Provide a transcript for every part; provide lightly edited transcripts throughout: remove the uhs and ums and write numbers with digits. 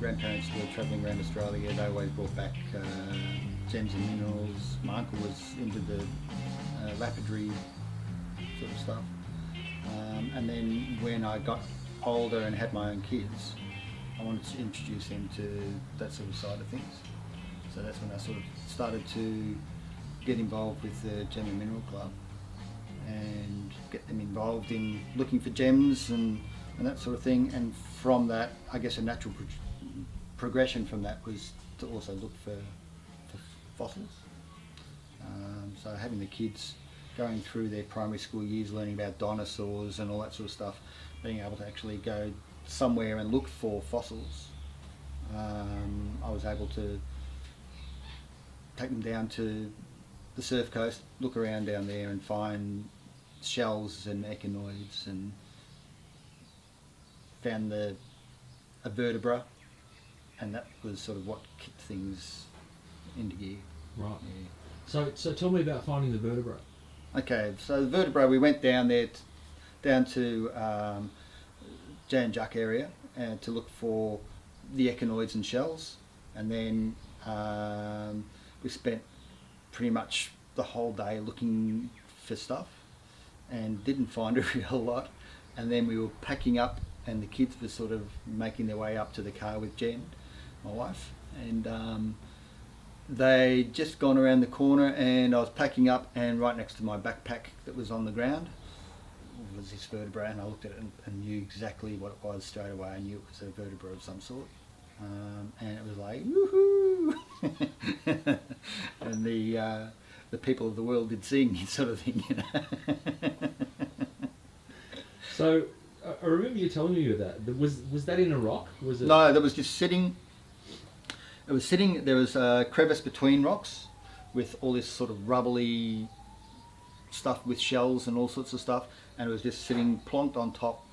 grandparents were travelling around Australia. They always brought back gems and minerals. My uncle was into the lapidary sort of stuff. And then when I got older and had my own kids, I wanted to introduce them to that sort of side of things. So that's when I sort of started to get involved with the Gem and Mineral Club and get them involved in looking for gems and that sort of thing. And from that, I guess a natural progression from that was to also look for fossils. So having the kids going through their primary school years learning about dinosaurs and all that sort of stuff, being able to actually go somewhere and look for fossils, I was able to take them down to the surf coast, look around down there and find shells and echinoids, and found a vertebra, and that was sort of what kicked things into gear. Right. Yeah. So tell me about finding the vertebra. Okay, so the vertebra, we went down there, down to Jan Juck area to look for the echinoids and shells, and then we spent pretty much the whole day looking for stuff and didn't find a real lot. And then we were packing up, and the kids were sort of making their way up to the car with Jen, my wife, and they'd just gone around the corner, and I was packing up, and right next to my backpack that was on the ground was this vertebra, and I looked at it and knew exactly what it was straight away. I knew it was a vertebra of some sort, and it was like woohoo! And the people of the world did sing, sort of thing, you know. So I remember you telling me that. Was that in a rock? Was it? No, that was just sitting. It was sitting. There was a crevice between rocks, with all this sort of rubbly stuff with shells and all sorts of stuff, and it was just sitting plonked on top,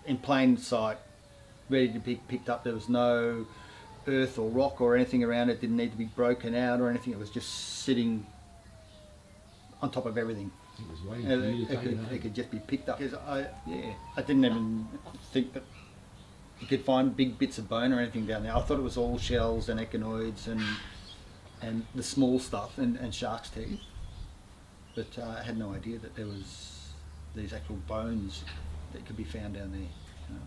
in plain sight, ready to be picked up. There was no earth or rock or anything around it. Didn't need to be broken out or anything. It was just sitting on top of everything. It was waiting for you to take it home. It could just be picked up. Because I didn't even think that you could find big bits of bone or anything down there. I thought it was all shells and echinoids and the small stuff and shark's teeth. But I had no idea that there was these actual bones that could be found down there. You know?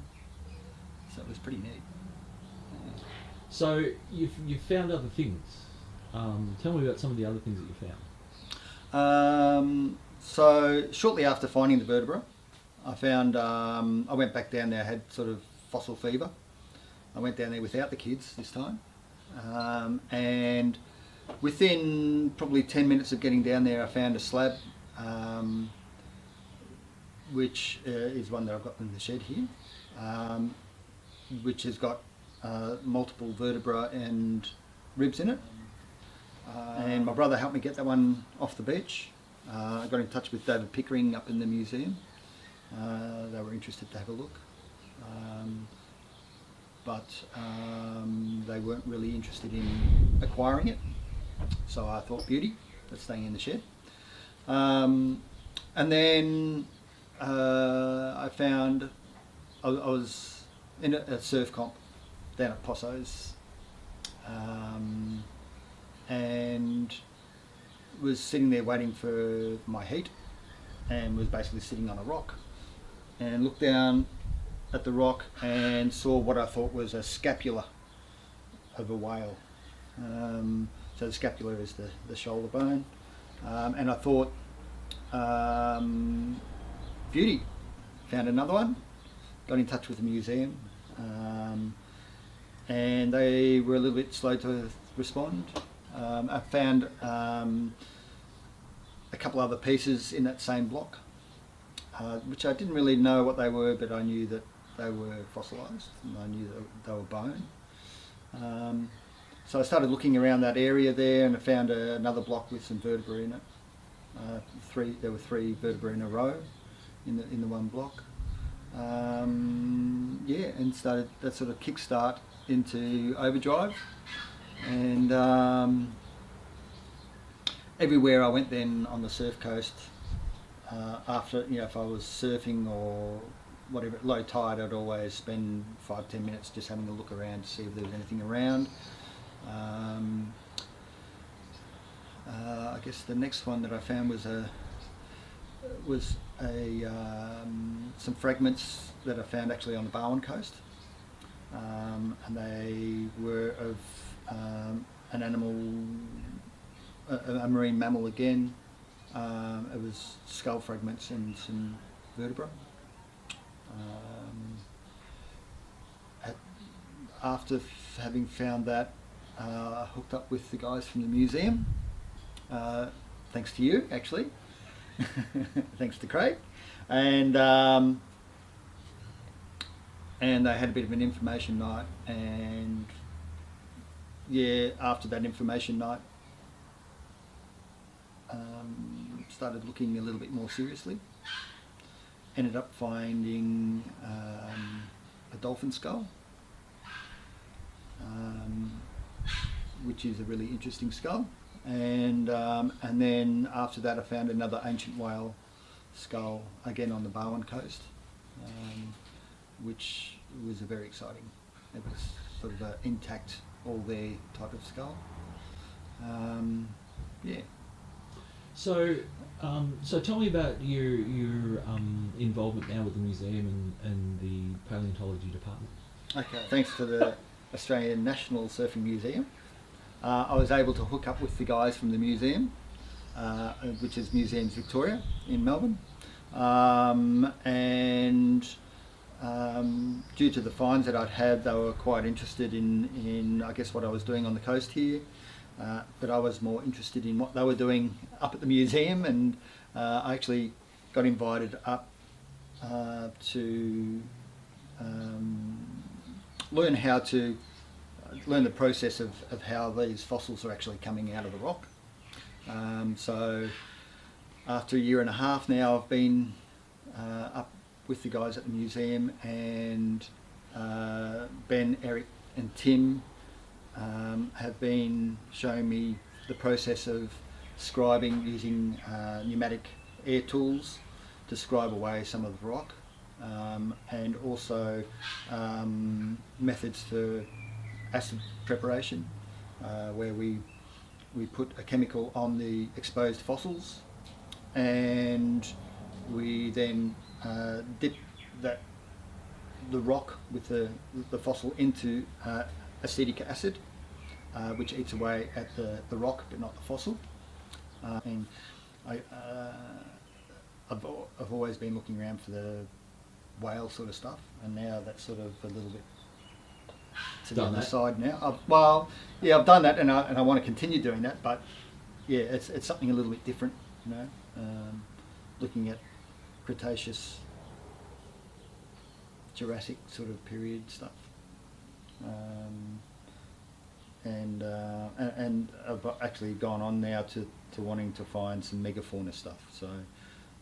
So it was pretty neat. Yeah. So you've found other things. Tell me about some of the other things that you found. So shortly after finding the vertebra, I found, I went back down there. I had sort of fossil fever. I went down there without the kids this time, and within probably 10 minutes of getting down there, I found a slab, which is one that I've got in the shed here, which has got multiple vertebra and ribs in it. And my brother helped me get that one off the beach. I got in touch with David Pickering up in the museum. They were interested to have a look, but they weren't really interested in acquiring it. So I thought, beauty, that's staying in the shed. And then I found, I was in a surf comp down at Posso's, and was sitting there waiting for my heat, and was basically sitting on a rock, and looked down at the rock and saw what I thought was a scapula of a whale. So the scapula is the shoulder bone, and I thought, beauty. Found another one, got in touch with the museum, and they were a little bit slow to respond. I found a couple other pieces in that same block, which I didn't really know what they were, but I knew that they were fossilised, and I knew that they were bone. So I started looking around that area there, and I found another block with some vertebrae in it. There were three vertebrae in a row in the one block. And started that sort of kickstart into overdrive, and everywhere I went then on the surf coast, after, if I was surfing or whatever, low tide, I'd always spend 5-10 minutes just having a look around to see if there was anything around. I guess the next one that I found was some fragments that I found actually on the Barwon coast, and they were of an animal, a marine mammal again. It was skull fragments and some vertebra. After having found that, I hooked up with the guys from the museum, thanks to you actually, thanks to Craig, and they had a bit of an information night, and yeah, after that information night, started looking a little bit more seriously. Ended up finding a dolphin skull, which is a really interesting skull, and then after that I found another ancient whale skull again on the Barwon coast, which was a very exciting. It was sort of an intact, all there type of skull. Yeah. So, so tell me about your involvement now with the museum and the paleontology department. Okay, thanks to the Australian National Surfing Museum, I was able to hook up with the guys from the museum, which is Museums Victoria in Melbourne, and due to the finds that I'd had, they were quite interested in I guess what I was doing on the coast here. But I was more interested in what they were doing up at the museum, and I actually got invited up to learn the process of how these fossils are actually coming out of the rock. So after a year and a half now, I've been up with the guys at the museum, and Ben, Eric and Tim have been showing me the process of scribing using pneumatic air tools to scribe away some of the rock, and also methods for acid preparation, where we put a chemical on the exposed fossils, and we then dip the rock with the fossil into acetic acid, which eats away at the rock but not the fossil. And I've always been looking around for the whale sort of stuff, and now that's sort of a little bit to the other side now. I've done that, and I want to continue doing that, but yeah, it's something a little bit different, you know, looking at Cretaceous, Jurassic sort of period stuff. And I've actually gone on now to wanting to find some megafauna stuff, so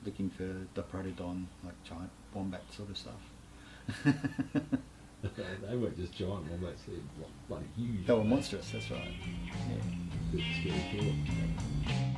looking for Diprotodon, like giant wombat sort of stuff. They weren't just giant wombats, they're bloody huge. They were monstrous, that's right. Yeah. Good, scary thought.